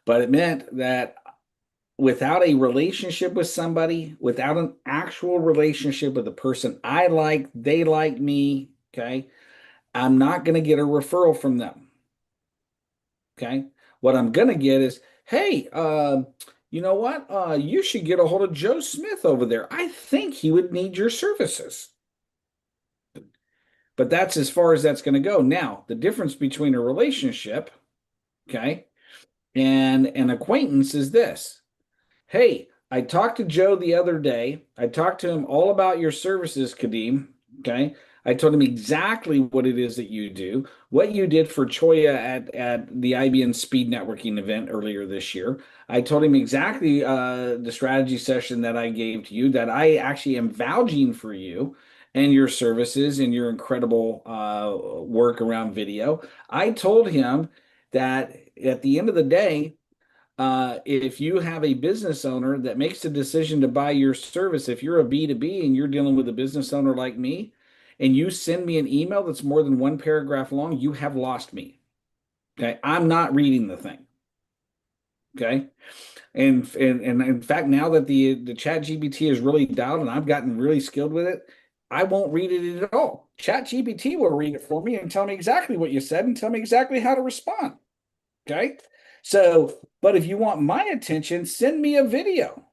But it meant that without a relationship with somebody, without an actual relationship with the person I like, they like me, okay, I'm not going to get a referral from them. Okay. What I'm going to get is, hey, you know what? You should get a hold of Joe Smith over there. I think he would need your services. But that's as far as that's going to go. Now, the difference between a relationship, okay, and an acquaintance is this. Hey, I talked to Joe the other day. I talked to him all about your services, Kadeem. Okay. I told him exactly what it is that you do, what you did for Choya at the IBM Speed Networking event earlier this year. I told him exactly the strategy session that I gave to you, that I actually am vouching for you and your services and your incredible work around video. I told him that at the end of the day, if you have a business owner that makes a decision to buy your service, if you're a B2B and you're dealing with a business owner like me, and you send me an email that's more than one paragraph long, you have lost me. Okay. I'm not reading the thing. Okay. And in fact, now that the chat GPT is really dialed and I've gotten really skilled with it, I won't read it at all. Chat GPT will read it for me and tell me exactly what you said and tell me exactly how to respond. Okay. So, but if you want my attention, send me a video.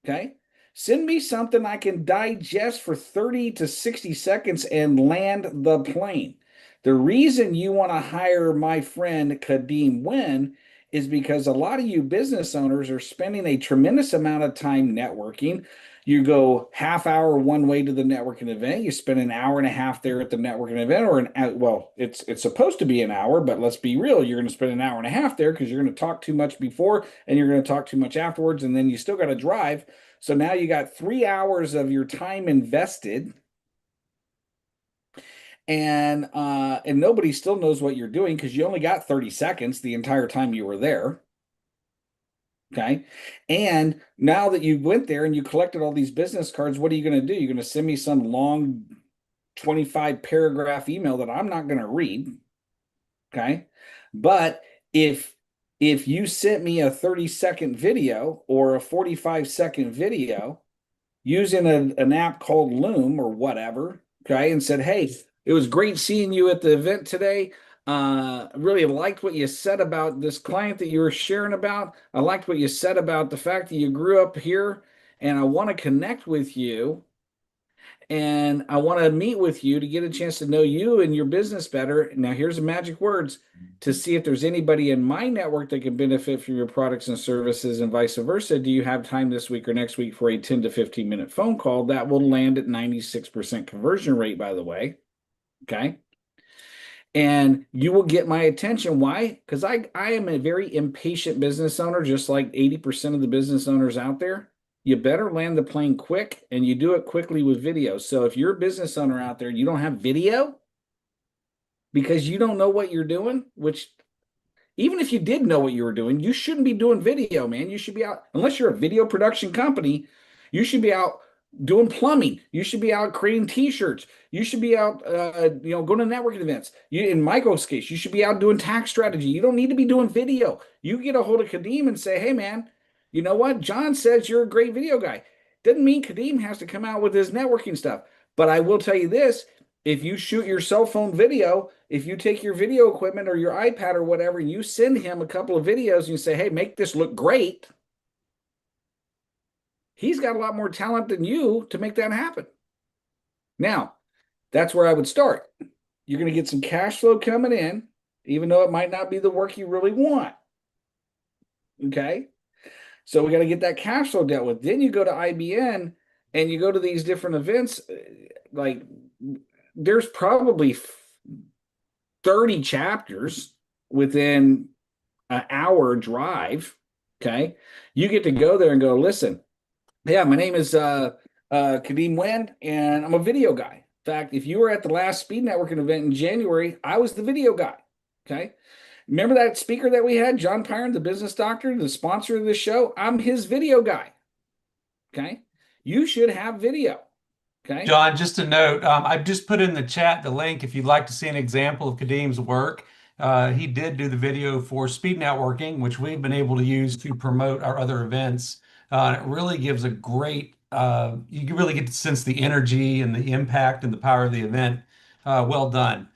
Okay. Send me something I can digest for 30 to 60 seconds and land the plane. The reason you want to hire my friend Kadeem Wynn is because a lot of you business owners are spending a tremendous amount of time networking. You go half hour one way to the networking event. You spend an hour and a half there at the networking event, or well, it's supposed to be an hour, but let's be real. You're going to spend an hour and a half there because you're going to talk too much before and you're going to talk too much afterwards, and then you still got to drive. So now you got 3 hours of your time invested and nobody still knows what you're doing because you only got 30 seconds the entire time you were there. Okay. And now that you went there and you collected all these business cards, what are you going to do? You're going to send me some long 25 paragraph email that I'm not going to read. Okay. But if you sent me a 30-second video or a 45-second video using an app called Loom or whatever, okay, and said, hey, it was great seeing you at the event today. Really liked what you said about this client that you were sharing about. I liked what you said about the fact that you grew up here, and I want to connect with you. And I want to meet with you to get a chance to know you and your business better. Now, here's the magic words to see if there's anybody in my network that can benefit from your products and services and vice versa. Do you have time this week or next week for a 10 to 15 minute phone call that will land at 96% conversion rate, by the way? Okay. And you will get my attention. Why? Because I am a very impatient business owner, just like 80% of the business owners out there. You better land the plane quick, and you do it quickly with video. So if you're a business owner out there, you don't have video because you don't know what you're doing, which even if you did know what you were doing, you shouldn't be doing video, man. You should be out, unless you're a video production company, you should be out doing plumbing. You should be out creating t-shirts. You should be out, going to networking events. In Michael's case, you should be out doing tax strategy. You don't need to be doing video. You get a hold of Kadeem and say, hey, man, you know what? John says you're a great video guy. Doesn't mean Kadeem has to come out with his networking stuff. But I will tell you this, if you shoot your cell phone video, if you take your video equipment or your iPad or whatever, and you send him a couple of videos and you say, hey, make this look great, he's got a lot more talent than you to make that happen. Now, that's where I would start. You're going to get some cash flow coming in, even though it might not be the work you really want. Okay? So we got to get that cash flow dealt with. Then you go to IBN and you go to these different events. Like there's probably 30 chapters within an hour drive. Okay? You get to go there and go, listen, yeah, my name is Kadeem Wen, and I'm a video guy. In fact, if you were at the last Speed Networking event in January, I was the video guy. Okay? Remember that speaker that we had, John Pyron, the business doctor, the sponsor of the show? I'm his video guy. Okay? You should have video. Okay? John, just a note, I've just put in the chat the link if you'd like to see an example of Kadeem's work. He did do the video for Speed Networking, which we've been able to use to promote our other events. It really gives a great, you really get to sense the energy and the impact and the power of the event. Well done.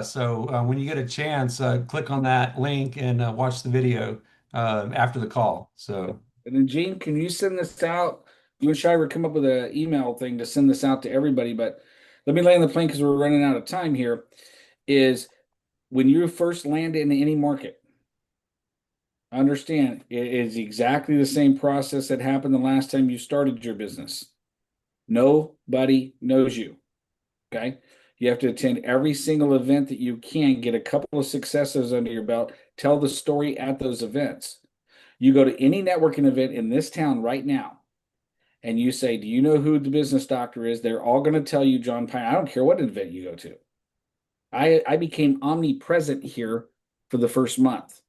So when you get a chance, click on that link and watch the video after the call. So, and then Gene, can you send this out? You and Shiver come up with an email thing to send this out to everybody, but let me land the plane because we're running out of time here. Is when you first land in any market, understand it is exactly the same process that happened the last time you started your business. Nobody knows you. Okay. You have to attend every single event that you can, get a couple of successes under your belt, tell the story at those events. You go to any networking event in this town right now, and you say, do you know who the business doctor is? They're all going to tell you John Pyron. I don't care what event you go to. I became omnipresent here for the first month.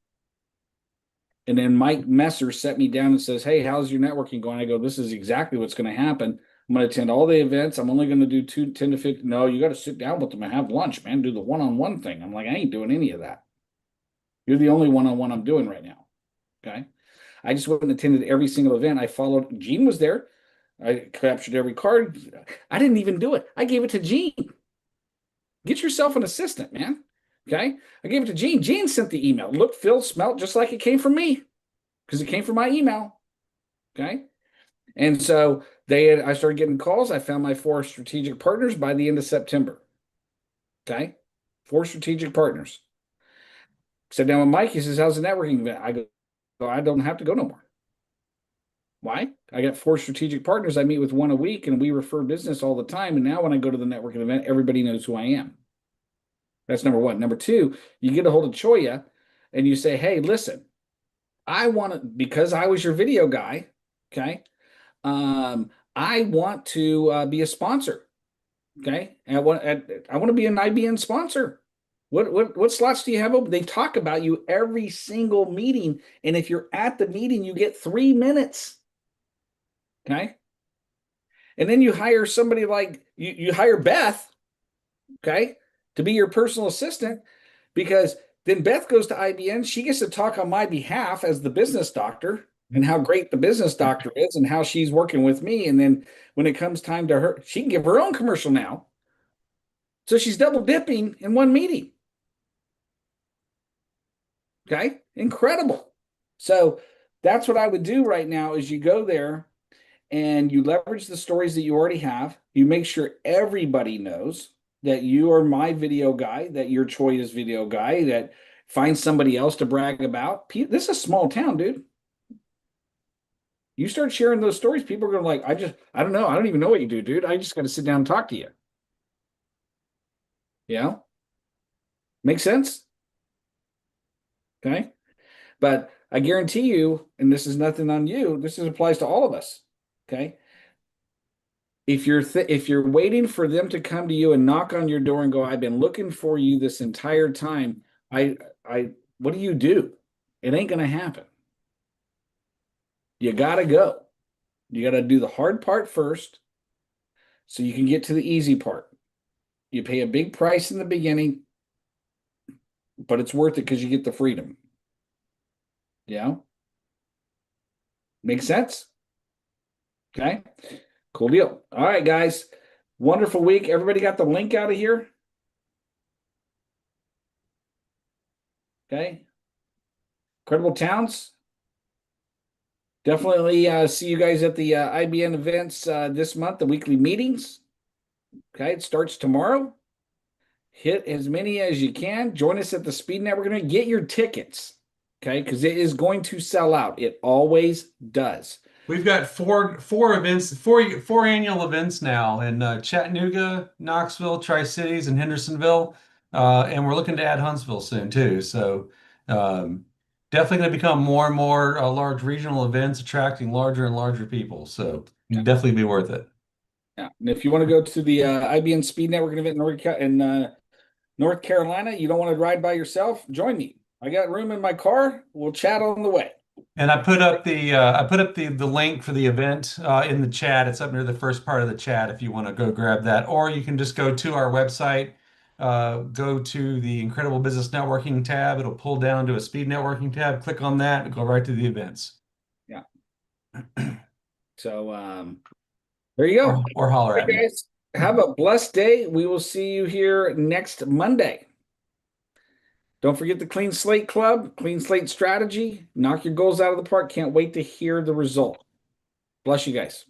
And then Mike Messer set me down and says, hey, how's your networking going? I go, this is exactly what's going to happen. I'm going to attend all the events. I'm only going to do 10 to 15. No, you got to sit down with them and have lunch, man. Do the one-on-one thing. I'm like, I ain't doing any of that. You're the only one-on-one I'm doing right now. Okay. I just went and attended every single event. I followed. Gene was there. I captured every card. I didn't even do it. I gave it to Gene. Get yourself an assistant, man. Okay. I gave it to Gene. Gene sent the email. Looked, felt, smelled just like it came from me because it came from my email. Okay. And so I started getting calls. I found my 4 strategic partners by the end of September. Okay. 4 strategic partners. Sat down with Mike. He says, how's the networking event? I go, I don't have to go no more. Why? I got 4 strategic partners. I meet with 1 a week and we refer business all the time. And now when I go to the networking event, everybody knows who I am. That's number 1. Number 2, you get a hold of Choya and you say, hey, listen, I want to, because I was your video guy. Okay. I want to be a sponsor. Okay. And I want to be an IBN sponsor. What slots do you have open? They talk about you every single meeting. And if you're at the meeting, you get 3 minutes. Okay. And then you hire somebody like you hire Beth, okay, to be your personal assistant, because then Beth goes to IBN. She gets to talk on my behalf as the business doctor and how great the business doctor is and how she's working with me. And then when it comes time to her, she can give her own commercial now. So she's double dipping in one meeting. Okay, incredible. So that's what I would do right now is you go there and you leverage the stories that you already have. You make sure everybody knows that you are my video guy, that you're Troy's video guy, that find somebody else to brag about. This is a small town, dude. You start sharing those stories, people are going to like, I don't know. I don't even know what you do, dude. I just got to sit down and talk to you. Yeah. Make sense? Okay. But I guarantee you, and this is nothing on you, applies to all of us. Okay. If you're waiting for them to come to you and knock on your door and go, I've been looking for you this entire time. What do? It ain't gonna happen. You gotta go. You gotta do the hard part first so you can get to the easy part. You pay a big price in the beginning, but it's worth it because you get the freedom. Yeah. Make sense? Okay. Cool deal. All right, guys. Wonderful week. Everybody got the link out of here? Okay. Incredible Towns. Definitely see you guys at the IBN events this month, the weekly meetings. Okay, it starts tomorrow. Hit as many as you can. Join us at the Speed Network. We're going to get your tickets, okay, because it is going to sell out. It always does. We've got four events, four annual events now in Chattanooga, Knoxville, Tri-Cities, and Hendersonville, and we're looking to add Huntsville soon too. So definitely going to become more and more large regional events, attracting larger and larger people. So definitely be worth it. Yeah, and if you want to go to the IBN Speed Network event in North Carolina, you don't want to ride by yourself, join me. I got room in my car. We'll chat on the way. And I put up the link for the event in the chat. It's up near the first part of the chat if you want to go grab that, or you can just go to our website, go to the Incredible Business Networking tab. It'll pull down to a Speed Networking tab. Click on that and go right to the events. Yeah. So there you go. Or holler at me. Guys, have a blessed day. We will see you here next Monday. Don't forget the Clean Slate Club, Clean Slate Strategy. Knock your goals out of the park. Can't wait to hear the result. Bless you guys.